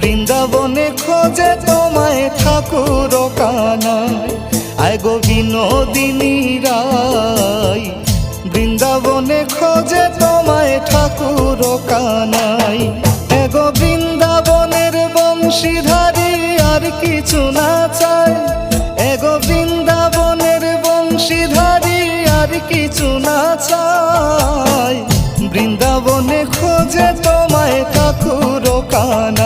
বৃন্দাবনে খোঁজে তোমায় ঠাকুর কানাই। আয় গো বিনোদিনী রায়, বৃন্দাবনে খোঁজে তোমায় ঠাকুর কানাই। এগো বৃন্দাবনের বংশীধারী আর কিছু না চাই, এগো বৃন্দাবনের বংশীধারী আর কিছু না চাই। বৃন্দাবনে খোঁজে তোমায় ঠাকুর কানাই।